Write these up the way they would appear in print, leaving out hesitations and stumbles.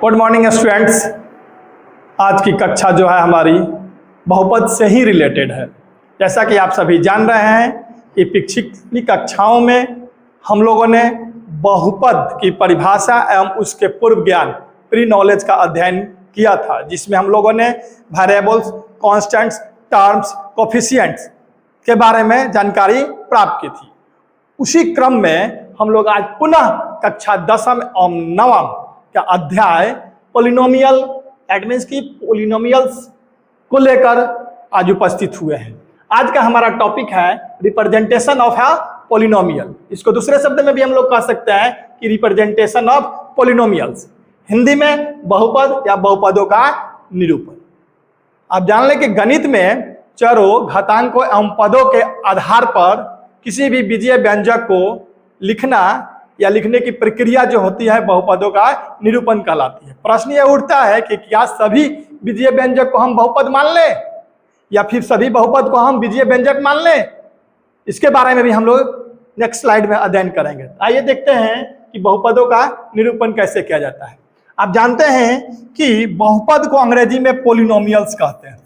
Good morning students. आज की कक्षा जो है हमारी बहुपद से ही रिलेटेड है। जैसा कि आप सभी जान रहे हैं कि पिछली कक्षाओं में हम लोगों ने बहुपद की परिभाषा एवं उसके पूर्व ज्ञान प्री नॉलेज का अध्ययन किया था, जिसमें हम लोगों ने वेरिएबल्स, कांस्टेंट्स, टर्म्स, कोफिशिएंट्स के बारे में जानकारी प्राप्त की थी। उसी क्रम में हम लोग आज पुनः कक्षा 10वीं एवं 9वीं का अध्याय पॉलिनोमियल, दैट मीन्स की पॉलिनोमियल्स को लेकर आज उपस्थित हुए हैं। आज का हमारा टॉपिक है रिप्रेजेंटेशन ऑफ अ पॉलिनोमियल। इसको दूसरे शब्द में भी हम लोग कह सकते हैं कि रिप्रेजेंटेशन ऑफ पॉलिनोमियल्स, हिंदी में बहुपद या बहुपदों का निरूपण। आप जान लें कि गणित में चरों, घातांकों एवं पदों के आधार पर किसी भी बीजीय व्यंजक को लिखना या लिखने की प्रक्रिया जो होती है बहुपदों का निरूपण कहलाती है। प्रश्न यह उठता है कि क्या सभी बीजीय व्यंजक को हम बहुपद मान लें या फिर सभी बहुपद को हम बीजीय व्यंजक मान लें? इसके बारे में भी हम लोग नेक्स्ट स्लाइड में अध्ययन करेंगे। आइए देखते हैं कि बहुपदों का निरूपण कैसे किया जाता है। आप जानते हैं कि बहुपद को अंग्रेजी में पॉलिनोमियल्स कहते हैं।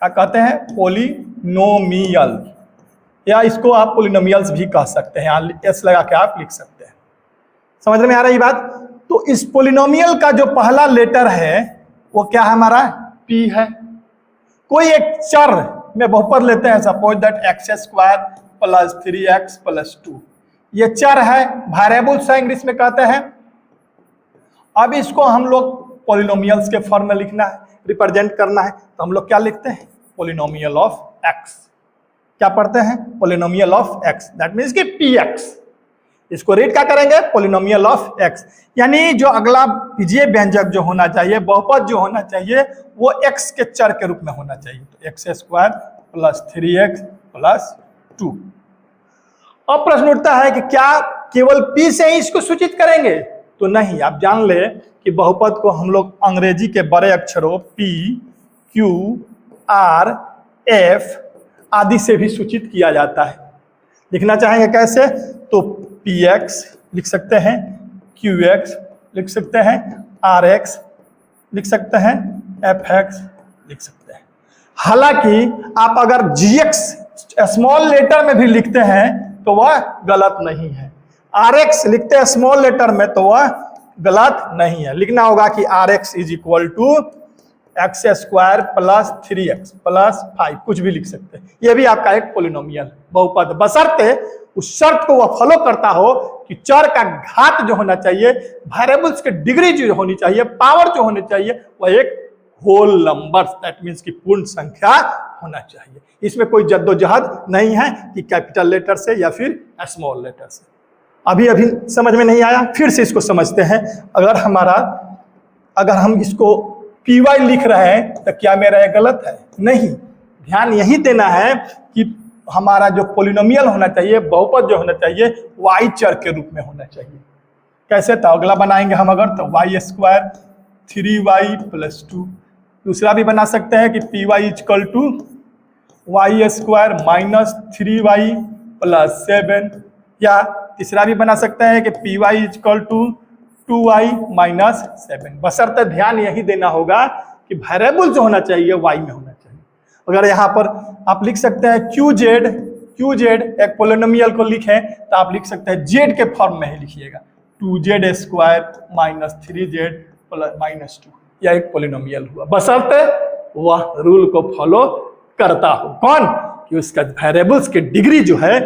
क्या कहते हैं? पॉलिनोमियल, या इसको आप पॉलिनोमियल्स भी कह सकते हैं। यहाँ एस लगा के आप लिख सकते हैं। समझ में आ रही बात? तो इस पॉलिनोमियल का जो पहला लेटर है वो क्या है? हमारा पी है। कोई एक चर में बहुपद लेते हैं, suppose that x square plus 3x plus 2। ये चर है, वेरिएबल्स है इंग्लिश में कहते हैं। अब इसको हम लोग पॉलिनोमियल्स के फॉर्म में लिखना है, रिप्रेजेंट करना है, तो हम लोग क्या लिखते हैं? Polynomial of x. क्या पढ़ते हैं? Polynomial of x, that means कि px। इसको रीड क्या करेंगे? Polynomial of x. यानी जो अगला बीजीय व्यंजक जो होना चाहिए, बहुपद जो होना चाहिए, वो x के चर के रूप में होना चाहिए। तो x square plus 3x plus 2। अब प्रश्न उठता है कि क्या केवल p से ही इसको सूचित करेंगे? तो नहीं, आप जान ले कि बहुपद को हम लोग अंग्रेजी के बड़े अक्षरों p, q, r, f आदि से भी सूचित किया जाता है। लिखना चाहेंगे कैसे? तो px लिख सकते हैं, qx लिख सकते हैं, rx लिख सकते हैं, fx लिख सकते हैं। हालांकि आप अगर gx स्मॉल लेटर में भी लिखते हैं तो वह गलत नहीं है। rx लिखते हैं स्मॉल लेटर में तो वह गलत नहीं है। लिखना होगा कि rx is equal to x square plus 3x plus 5, कुछ भी लिख सकते हैं। यह भी आपका एक पॉलिनोमियल बहुपद, बशर्ते उस शर्त को वह फॉलो करता हो कि चर का घात जो होना चाहिए, वेरिएबल्स की डिग्री जो होनी चाहिए, पावर जो होनी चाहिए, वह एक होल नंबर, दैट मीन्स की पूर्ण संख्या होना चाहिए। इसमें कोई जद्दोजहद नहीं है कि कैपिटल लेटर से या फिर स्मॉल लेटर से। अभी समझ में नहीं आया? फिर से इसको समझते हैं। अगर हम इसको py लिख रहे हैं तो क्या मेरा ये गलत है? नहीं। ध्यान यही देना है कि हमारा जो पॉलिनोमियल होना चाहिए, बहुपद जो होना चाहिए, y चर के रूप में होना चाहिए। कैसे? तो अगला बनाएंगे हम अगर, तो y स्क्वायर 3y प्लस 2। दूसरा भी बना सकते हैं कि py equal to y square minus 3y plus 7, या तीसरा भी बना सकते हैं कि py equal to 2y minus 7। बशर्ते ध्यान यही देना होगा कि वेरिएबल जो होना चाहिए y में होना चाहिए। अगर यहाँ पर आप लिख सकते हैं QZ एक पॉलिनोमियल को लिखें तो आप लिख सकते हैं z के फॉर्म में ही लिखिएगा, 2z square minus 3z plus minus 2। यह एक पॉलिनोमियल हुआ, बशर्ते वह रूल को फॉलो करता हो। कौन? कि उसका वेरिएबल्स की डिग्री जो है,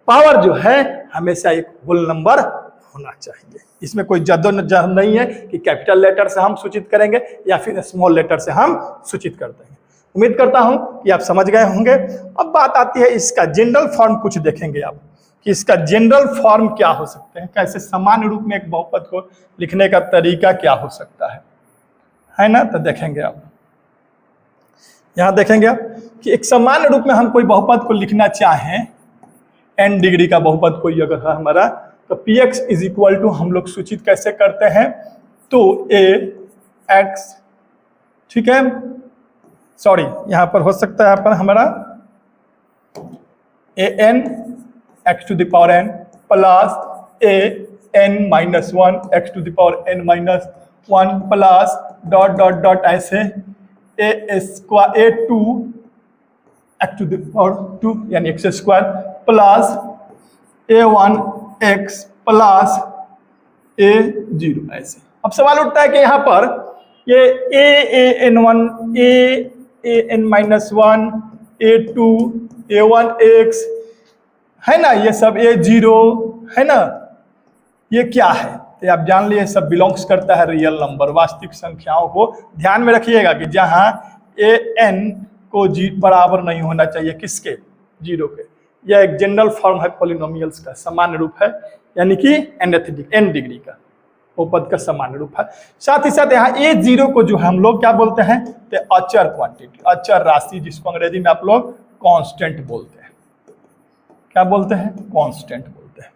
पावर जो है, हमेशा एक होल नंबर होना चाहिए। इसमें कोई जद्दोजहद नहीं है कि कैपिटल लेटर से हम सूचित करेंगे या फिर स्मॉल लेटर से हम सूचित करते हैं। उम्मीद करता हूं कि आप समझ गए होंगे। अब बात आती है इसका जनरल फॉर्म। कुछ देखेंगे आप कि इसका जनरल फॉर्म क्या हो सकते हैं, कैसे सामान्य रूप में एक बहुपद को लिखने का तरीका क्या हो सकता है ना? तो देखेंगे आप, यहाँ देखेंगे आप कि एक सामान्य रूप में हम कोई बहुपद को लिखना चाहें, n डिग्री का बहुपद कोई अगर है हमारा, तो px इज इक्वल टू हम लोग सूचित कैसे करते हैं? तो ax, ठीक है, सॉरी यहां पर हो सकता है यहाँ पर हमारा an x to the power n plus an minus 1 x to the power n minus 1 plus dot dot dot ऐसे a square a two x to the power 2 यानी x square plus a1 x plus a0 ऐसे। अब सवाल उठता है कि यहाँ पर ये an1 an minus 1 a2 a1 x है ना, ये सब a0 है ना, ये क्या है? तो आप जान लिए सब बिलोंग्स करता है रियल नंबर, वास्तविक संख्याओं को। ध्यान में रखिएगा कि जहाँ an को बराबर नहीं होना चाहिए किसके, 0 के। यह एक जनरल फॉर्म है पॉलिनोमियल्स का, सामान्य रूप है, यानी कि n डिग्री का बहुपद का सामान्य रूप है। साथ ही साथ यहाँ a0 को जो हम लोग क्या बोलते हैं, तो अचर क्वांटिटी, अचर राशि, जिसको अंग्रेजी में आप लोग कांस्टेंट बोलते हैं। क्या बोलते हैं? कांस्टेंट बोलते हैं।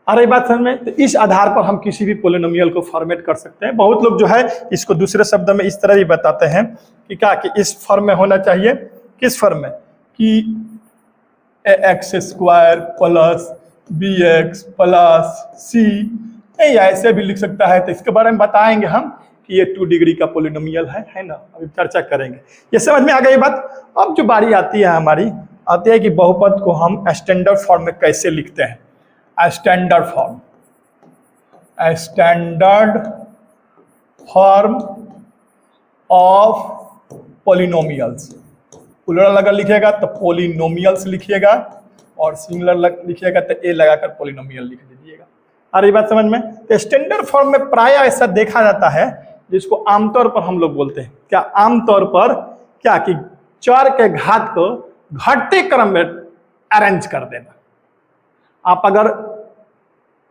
आ रही बात समझ में? तो इस आधार पर हम किसी भी पॉलिनोमियल को फॉर्मेट कर सकते हैं। बहुत लोग जो है इसको दूसरे शब्द में इस तरह भी बताते हैं कि क्या, कि इस फॉर्म में होना चाहिए। किस फॉर्म में? कि x square plus b x plus c, नहीं ऐसे भी लिख सकता है। तो इसके बारे में बताएंगे हम कि ये 2 डिग्री का पॉलिनोमियल है ना, अभी चर्चा करेंगे। ये समझ में आ गई बात। अब जो बारी आती है हमारी, आती है कि बहुपद को हम स्टैंडर्ड फॉर्म में कैसे लिखते हैं। Standard form of polynomials. Plural अगर लिखिएगा तो पॉलिनोमियल्स लिखिएगा, और सिंगुलर लिखिएगा तो ए लगाकर पॉलिनोमियल लिख दीजिएगा। आ रही बात समझ में? तो स्टैंडर्ड फॉर्म में प्राय ऐसा देखा जाता है, जिसको आमतौर पर हम लोग बोलते हैं क्या, आमतौर पर क्या, कि चर के घात को घटते क्रम में अरेंज कर देना। आप अगर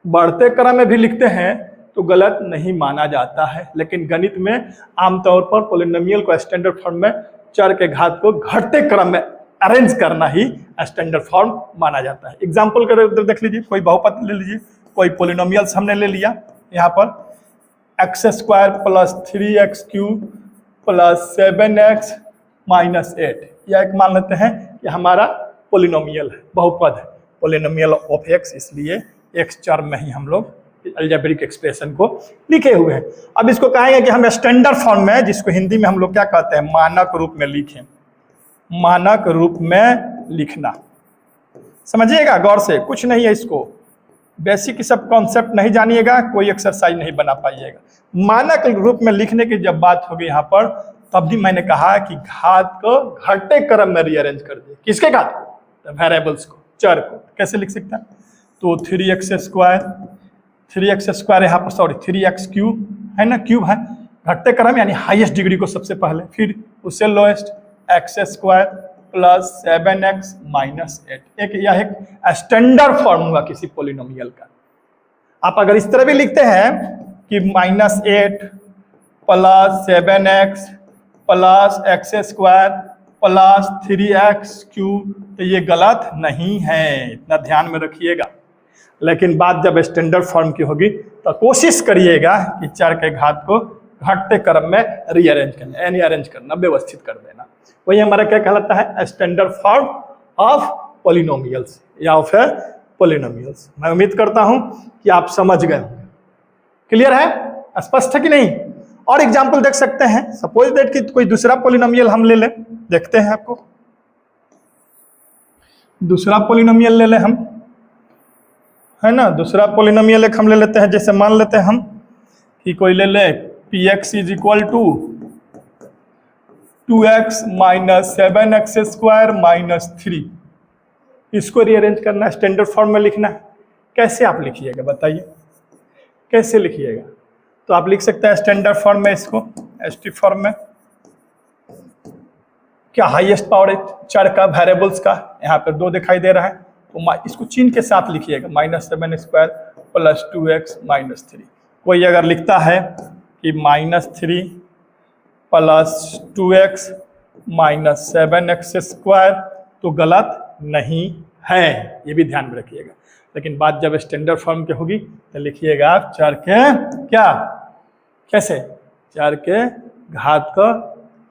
बढ़ते क्रम में भी लिखते हैं तो गलत नहीं माना जाता है, लेकिन गणित में आमतौर पर पॉलिनोमियल को स्टैंडर्ड फॉर्म में चर के घात को घटते क्रम में अरेंज करना ही स्टैंडर्ड फॉर्म माना जाता है। एग्जाम्पल कर उधर देख लीजिए, कोई बहुपद ले लीजिए, कोई पॉलिनोमियल्स हमने ले लिया। यहाँ पर x square plus 3x cube plus 7x minus 8, यह एक मान लेते हैं कि हमारा पॉलिनोमियल है, बहुपद है, पॉलिनोमियल ऑफ x, इसलिए x चर में ही हम लोग अलजेब्रिक एक्सप्रेशन को लिखे हुए हैं। अब इसको कहेंगे कि हम स्टैंडर्ड फॉर्म में, जिसको हिंदी में हम लोग क्या कहते हैं, मानक रूप में लिखें। मानक रूप में लिखना, समझिएगा गौर से, कुछ नहीं है, इसको बेसिक सब कॉन्सेप्ट नहीं जानिएगा, कोई एक्सरसाइज नहीं बना पाइएगा। मानक रूप में लिखने की जब बात होगी यहाँ पर, तब भी मैंने कहा कि घात को घटते क्रम में रीअरेंज कर दिए। किसके घात को? वेरिएबल्स को, चर को। कैसे लिख सकते हैं? तो 3x स्क्वायर यहाँ पर, सॉरी 3x क्यूब है ना, क्यूब है, घटते क्रम यानी हाईएस्ट डिग्री को सबसे पहले, फिर उससे lowest x square plus 7x minus 8। यह एक स्टैंडर्ड फॉर्म हुआ किसी पॉलिनोमियल का। आप अगर इस तरह भी लिखते हैं कि -8 plus 7x plus x square plus 3x cube, तो ये गलत नहीं है, इतना ध्यान में रखिएगा। लेकिन बात जब स्टैंडर्ड फॉर्म की होगी तो कोशिश करिएगा कि चर के घात को घटते क्रम में रीअरेंज करना, यानी अरेंज करना, व्यवस्थित कर देना। वही हमारा क्या कहलाता है? स्टैंडर्ड फॉर्म ऑफ पॉलिनोमियल्स या फिर पॉलिनोमियल्स। मैं उम्मीद करता हूं कि आप समझ गए। क्लियर है? स्पष्ट है कि नहीं? और एग्जाम्पल देख सकते हैं। सपोज दैट कि कोई दूसरा पॉलिनोमियल हम ले लें, देखते हैं आपको। दूसरा पॉलिनोमियल ले लें हम, है ना, दूसरा पॉलिनोमियल एक हम ले लेते हैं। जैसे मान लेते हैं हम कि कोई ले ले px is equal to 2x minus 7x square minus 3। इसको रीअरेंज करना, स्टैंडर्ड फॉर्म में लिखना है। कैसे आप लिखिएगा बताइए, कैसे लिखिएगा? तो आप लिख सकते हैं स्टैंडर्ड फॉर्म में, इसको एसटी फॉर्म में। क्या हाईएस्ट पावर चर का, वेरिएबल्स का, यहाँ पर 2 दिखाई दे रहा है, तो इसको चिन्ह के साथ लिखिएगा, -7 स्क्वायर प्लस 2x माइनस 3। कोई अगर लिखता है कि -3 plus 2x minus 7x square, तो गलत नहीं है, ये भी ध्यान में रखिएगा। लेकिन बात जब स्टैंडर्ड फॉर्म की होगी तो लिखिएगा आप चर के क्या, कैसे, चर के घात को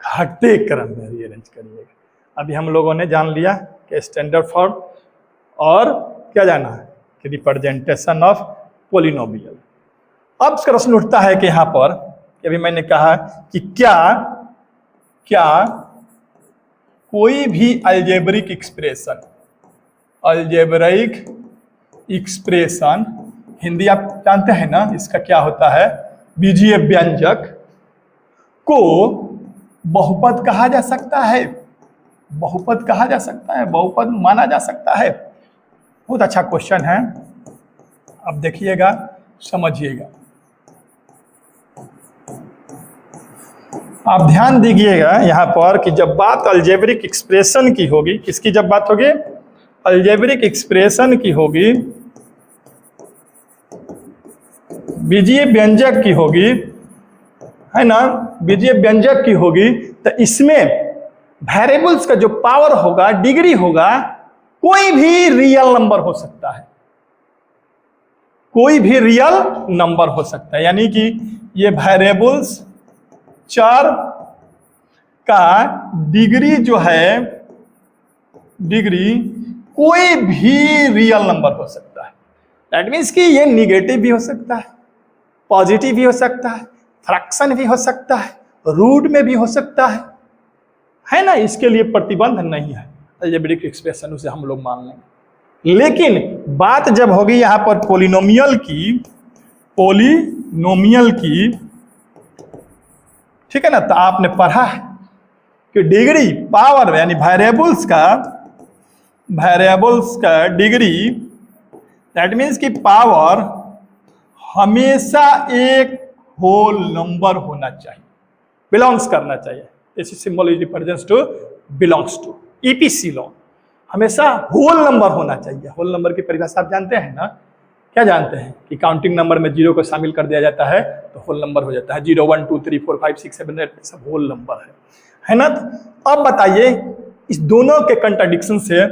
घटते क्रम में रीअरेंज करिएगा। अभी हम लोगों ने जान लिया कि स्टैंडर्ड फॉर्म और क्या जाना है कि रिप्रेजेंटेशन ऑफ पॉलिनोमियल। अब प्रश्न उठता है कि यहाँ पर कि अभी मैंने कहा कि क्या कोई भी अलजेब्रिक एक्सप्रेशन हिंदी आप जानते हैं ना, इसका क्या होता है, बीजीय व्यंजक को बहुपद कहा जा सकता है, बहुपद कहा जा सकता है, बहुपद माना जा सकता है। बहुत अच्छा क्वेश्चन है, अब देखिएगा, समझिएगा। आप ध्यान दीजिएगा यहाँ पर कि जब बात अलजेब्रिक एक्सप्रेशन की होगी, किसकी जब बात होगी, अलजेब्रिक एक्सप्रेशन की होगी, बीजीय व्यंजक की होगी, है ना, बीजीय व्यंजक की होगी, तो इसमें वेरिएबल्स का जो पावर होगा, डिग्री होगा, कोई भी रियल नंबर हो सकता है, कोई भी रियल नंबर हो सकता है। यानी कि ये वेरिएबल्स चर का डिग्री जो है, डिग्री कोई भी रियल नंबर हो सकता है। दैट मीन्स कि ये निगेटिव भी हो सकता है, पॉजिटिव भी हो सकता है, फ्रैक्शन भी हो सकता है, रूट में भी हो सकता है ना। इसके लिए प्रतिबंध नहीं है, अलजेब्रिक एक्सप्रेशन उसे हम लोग मान लेंगे। लेकिन बात जब होगी यहाँ पर पोलिनोमियल की, ठीक है ना, तो आपने पढ़ा है कि डिग्री पावर यानी वेरिएबल्स का डिग्री, दैट मीन्स कि पावर हमेशा एक होल नंबर होना चाहिए, बिलोंग्स करना चाहिए। This symbol is represents to belongs to, EPC law, हमेशा होल नंबर होना चाहिए। होल नंबर की परिभाषा आप जानते हैं ना, क्या जानते हैं कि काउंटिंग नंबर में 0 को शामिल कर दिया जाता है तो होल नंबर हो जाता है। 0 1 2 3 4 5 6 7 8 सब होल नंबर है ना। तो अब बताइए, इस दोनों के कंट्राडिक्शन से,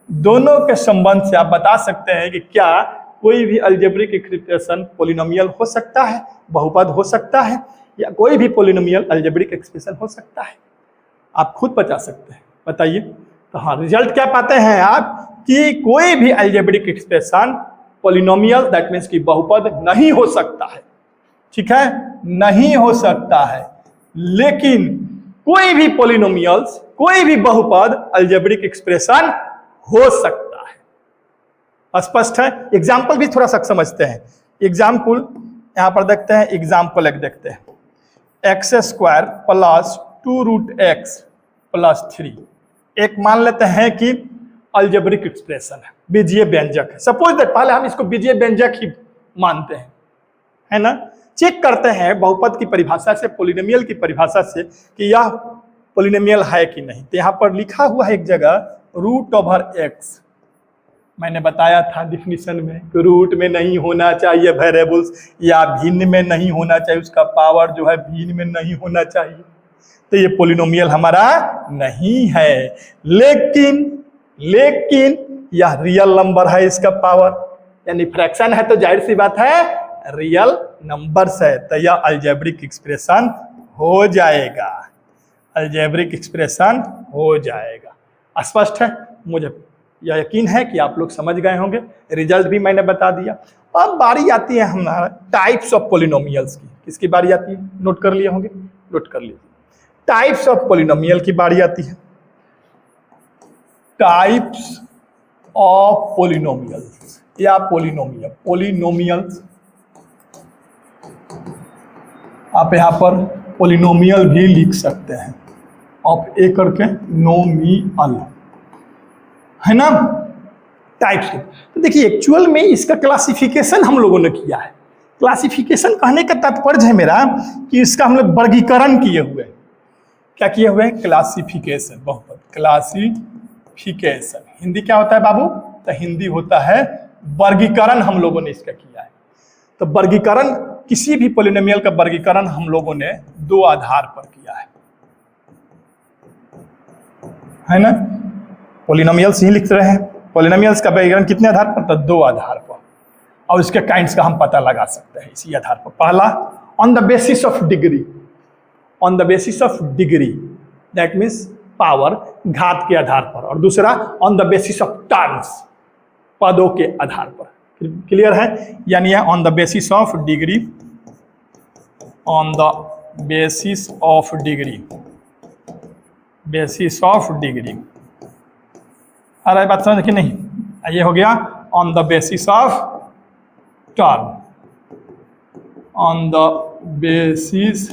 दोनों के संबंध से आप बता सकते हैं कि क्या कोई भी अलजेब्रिक एक्सप्रेशन पोलिनोमियल हो सकता है, बहुपद हो सकता है, या कोई भी पोलिनोमियल अलजेब्रिक एक्सप्रेशन हो सकता है। आप खुद बता सकते हैं, बताइए। तो हाँ, रिजल्ट क्या पाते हैं आप कि कोई भी algebraic expression polynomial, that means कि बहुपद नहीं हो सकता है, ठीक है, नहीं हो सकता है। लेकिन कोई भी पोलिनोमियल्स, कोई भी बहुपद अलजेब्रिक एक्सप्रेशन हो सकता है। स्पष्ट है। एग्जाम्पल भी थोड़ा सा समझते हैं। एग्जाम्पल यहां पर देखते हैं, एग्जाम्पल एक देखते हैं, x² + 2√x + 3। एक मान लेते हैं कि अलजेब्रिक एक्सप्रेशन है, बीजीय व्यंजक है। सपोज दैट पहले हम इसको बीजीय व्यंजक ही मानते हैं, है ना। चेक करते हैं बहुपद की परिभाषा से, पोलिनोमियल की परिभाषा से कि यह पोलिनोमियल है कि नहीं। तो यहां पर लिखा हुआ है एक जगह √x। मैंने बताया था डिफिनीशन में कि रूट में नहीं होना चाहिए वेरिएबल्स, या भिन्न में नहीं होना चाहिए, उसका पावर जो है भिन्न में नहीं होना चाहिए। तो ये पोलिनोमियल हमारा नहीं है। लेकिन यह रियल नंबर है, इसका पावर यानी फ्रैक्शन है, तो जाहिर सी बात है रियल नंबर्स है, तो यह अलजेब्रिक एक्सप्रेशन हो जाएगा, अलजेब्रिक एक्सप्रेशन हो जाएगा। स्पष्ट है। मुझे यह यकीन है कि आप लोग समझ गए होंगे। रिजल्ट भी मैंने बता दिया। अब बारी आती है हमारा टाइप्स ऑफ पोलिनोमियल्स की। किसकी बारी आती है, नोट कर लिए होंगे, नोट कर लीजिए। टाइप्स ऑफ पोलिनोमियल की बारी आती है। टाइप्स ऑफ पोलिनोमियल्स या पोलिनोमियल्स, आप यहां पर पोलिनोमियल भी लिख सकते हैं, ऑफ ए करके नोमियल, है ना। टाइप्स। तो देखिए एक्चुअल में इसका क्लासिफिकेशन हम लोगों ने किया है। क्लासिफिकेशन कहने का तात्पर्य है मेरा कि इसका हम लोग वर्गीकरण किए हुए हैं। क्या किए हुए हैं, क्लासिफिकेशन, बहुपद क्लासिफिकेशन। हिंदी क्या होता है बाबू, तो हिंदी होता है वर्गीकरण, हम लोगों ने इसका किया है। तो वर्गीकरण, किसी भी पोलिनोमियल का वर्गीकरण हम लोगों ने 2 आधार पर किया है ना। पोलिनोमियल्स ही लिख रहे हैं। पोलिनोमियल्स का वर्गीकरण कितने आधार पर, तो 2 आधार पर, और इसके काइंड्स का हम पता लगा सकते हैं इसी आधार पर। पहला on the basis of degree, on the basis of degree, that means power, घात के आधार पर, और दूसरा on the basis of terms, पदों के आधार पर। क्लियर है। यानी on the basis of degree on the basis of degree, basis of degree. आ रहा है बात समझ कि नहीं? ये हो गया on the basis of term, on the basis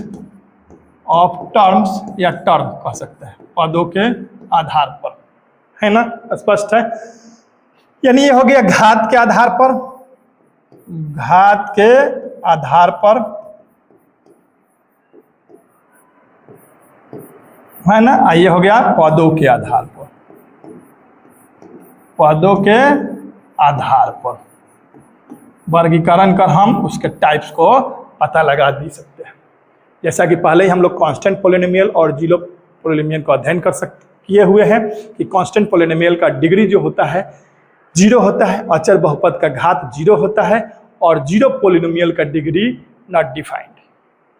of terms या टर्म कह सकते हैं, पदों के आधार पर, है ना? स्पष्ट है। यानी ये हो गया घात के आधार पर, घात के आधार पर, है ना? ये हो गया पदों के आधार पर, पदों के आधार पर वर्गीकरण कर हम उसके टाइप्स को पता लगा भी सकते हैं। जैसा कि पहले ही हम लोग कांस्टेंट पोलिनोमियल और जीरो पोलिनोमियल का अध्ययन किए हुए हैं कि कांस्टेंट पोलिनोमियल का डिग्री जो होता है जीरो होता है, अचर बहुपद का घात जीरो होता है, और जीरो पोलिनोमियल का डिग्री नॉट डिफाइंड,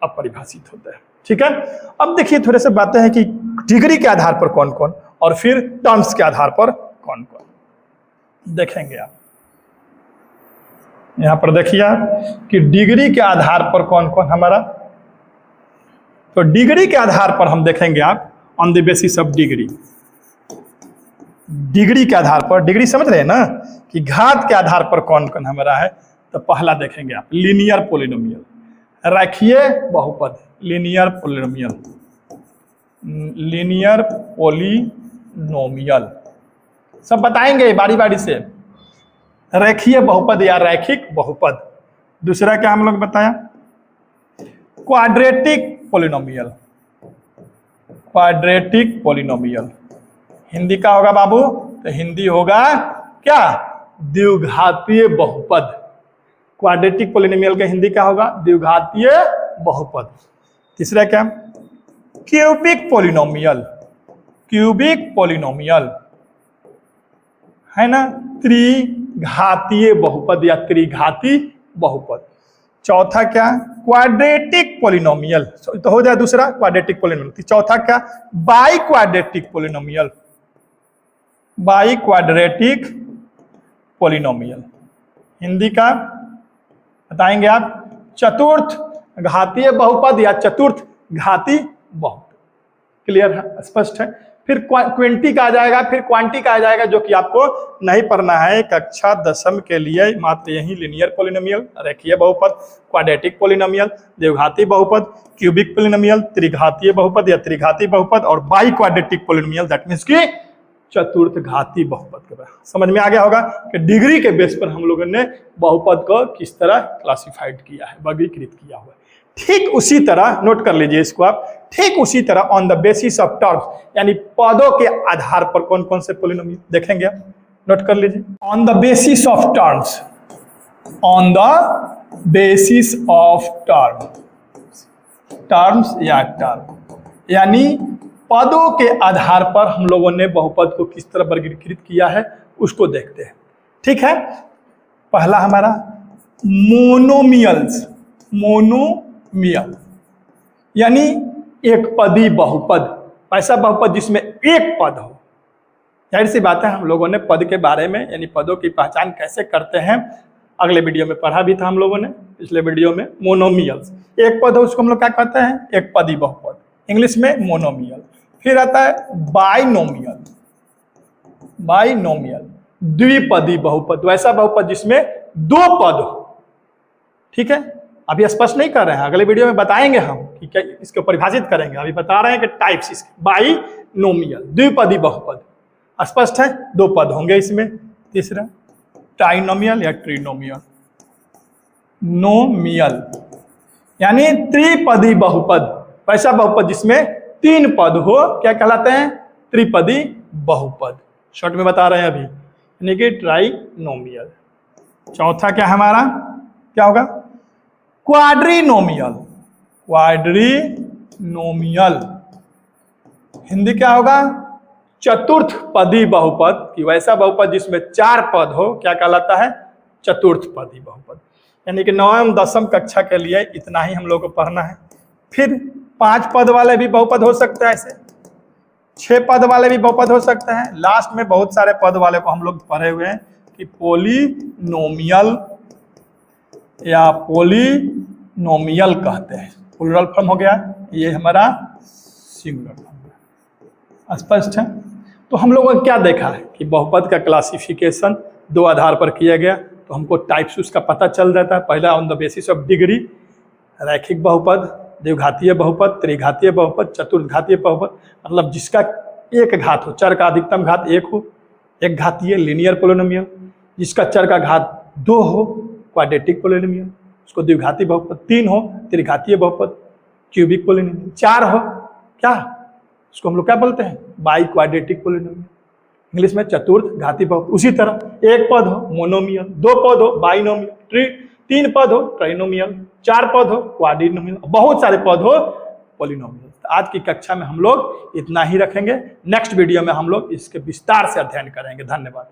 अपरिभाषित होता है। ठीक है। अब देखिए थोड़े से बातें हैं कि डिग्री के आधार पर कौन कौन और फिर टर्म्स के आधार पर कौन कौन देखेंगे आप। यहां पर देखिए आप कि डिग्री के आधार पर कौन कौन हमारा, तो डिग्री के आधार पर हम देखेंगे आप on the basis of degree, degree के आधार पर, डिग्री समझ रहे हैं ना कि घात के आधार पर कौन कौन हमारा है। तो पहला देखेंगे आप लीनियर पोलिनोमियल, रखिए बहुपद, लीनियर पोलिनोमियल, लीनियर पोलिनोमियल सब बताएंगे बारी बारी से। रेखीय बहुपद या रैखिक बहुपद। दूसरा क्या हम लोग बताया, quadratic polynomial, quadratic polynomial. Hindi का होगा बाबू, तो हिंदी होगा क्या, द्विघातीय बहुपद। क्वाड्रेटिक पोलिनोमियल का हिंदी क्या होगा, द्विघातीय बहुपद। तीसरा क्या, क्यूबिक पोलिनोमियल, क्यूबिक पोलिनोमियल, है ना, त्रिघातीय बहुपद या त्रिघाती बहुपद। चौथा क्या, क्वाड्रेटिक पोलिनोमियल, तो हो जाए दूसरा क्वाड्रेटिक पोलिनोमियल। चौथा क्या, by quadratic polynomial, by quadratic polynomial. Hindi का बताएंगे आप, चतुर्थ घातीय बहुपद या चतुर्थ घाती बहुपद। क्लियर है, स्पष्ट है। फिर क्विंटिक आ जाएगा, फिर क्वांटिक आ जाएगा, जो कि आपको नहीं पढ़ना है कक्षा 10वीं के लिए। मात्र यही लीनियर पोलिनोमियल, रेखीय बहुपद, क्वाड्रेटिक पोलिनोमियल, द्विघाती बहुपद, क्यूबिक पोलिनोमियल, त्रिघातीय बहुपद या त्रिघाती बहुपद, और by quadratic polynomial, that means कि चतुर्थ घाती बहुपद के बारे में समझ में आ गया होगा कि डिग्री के बेस पर हम लोगों ने बहुपद को किस तरह क्लासिफाइड किया है, वर्गीकृत किया हुआ है। ठीक उसी तरह नोट कर लीजिए इसको आप, ठीक उसी तरह on the basis of terms, यानी पदों के आधार पर कौन कौन से पोलिनोमियल देखेंगे आप, नोट कर लीजिए। On the basis of terms, on the basis of terms या टर्म, यानी पदों के आधार पर हम लोगों ने बहुपद को किस तरह वर्गीकृत किया है उसको देखते हैं। ठीक है। पहला हमारा मोनोमियल्स, मोनोमियल यानी एक पदी बहुपद, ऐसा बहुपद जिसमें एक पद हो। जाहिर सी बात है हम लोगों ने पद के बारे में यानी पदों की पहचान कैसे करते हैं अगले वीडियो में पढ़ा भी था हम लोगों ने, पिछले वीडियो में। मोनोमियल्स, एक पद हो उसको हम लोग क्या कहते हैं, एक पदी बहुपद, इंग्लिश में मोनोमियल। फिर आता है बाइनोमियल, बाइनोमियल द्विपदी बहुपद, वैसा बहुपद जिसमें दो पद हो। ठीक है, अभी स्पष्ट नहीं कर रहे हैं, अगले वीडियो में बताएंगे हम कि क्या इसको परिभाषित करेंगे। अभी बता रहे हैं कि टाइप्स इसके। बाइनोमियल द्विपदी बहुपद, स्पष्ट है, दो पद होंगे इसमें। तीसरा ट्राइनोमियल या ट्रिनोमियल, नोमियल यानी त्रिपदी बहुपद, वैसा बहुपद जिसमें तीन पद हो, क्या कहलाते हैं, त्रिपदी बहुपद। शॉर्ट में बता रहे हैं अभी, यानी कि ट्राइनोमियल। चौथा क्या हमारा, क्या होगा, क्वाड्रिनोमियल, क्वाड्रिनोमियल हिंदी क्या होगा, चतुर्थ पदी बहुपद की, वैसा बहुपद जिसमें चार पद हो, क्या कहलाता है, चतुर्थ पदी बहुपद। यानी कि 9वीं 10वीं कक्षा के लिए इतना ही हम लोग को पढ़ना है। फिर 5 पद वाले भी बहुपद हो सकते हैं, ऐसे 6 पद वाले भी बहुपद हो सकते हैं। लास्ट में बहुत सारे पद वाले को हम लोग पढ़े हुए हैं कि पोलिनोमियल या पोलिनोमियल कहते हैं, प्लूरल फॉर्म हो गया, ये हमारा सिंगुलर फॉर्म है। स्पष्ट है? तो हम लोगों ने क्या देखा है कि बहुपद का क्लासिफिकेशन दो आधार पर किया गया। तो हमको टाइप्स उसका पता चल जाता है। पहला on the basis of degree, रैखिक बहुपद, द्विघातीय बहुपद, त्रिघातीय बहुपद, चतुर्घातीय बहुपद, मतलब जिसका एक घात हो, चर का अधिकतम घात एक हो, एक घातीय लीनियर पोलिनोमियल, जिसका चर का घात 2 हो, क्वाड्रेटिक पोलिनोमियल, उसको द्विघातीय बहुपद, 3 हो त्रिघातीय बहुपद, क्यूबिक पोलिनोमियल, 4 हो क्या, उसको हम लोग क्या बोलते हैं, बाई क्वाड्रेटिक पोलिनोमियल, इंग्लिश में चतुर्थ घातीय बहुपद। उसी तरह एक पद हो मोनोमियल, 2 पद हो बाइनोमियल, 3 पद हो ट्राइनोमियल, 4 पद हो क्वाड्रिनोमियल, बहुत सारे पद हो पॉलिनोमियल। आज की कक्षा में हम लोग इतना ही रखेंगे। नेक्स्ट वीडियो में हम लोग इसके विस्तार से अध्ययन करेंगे। धन्यवाद।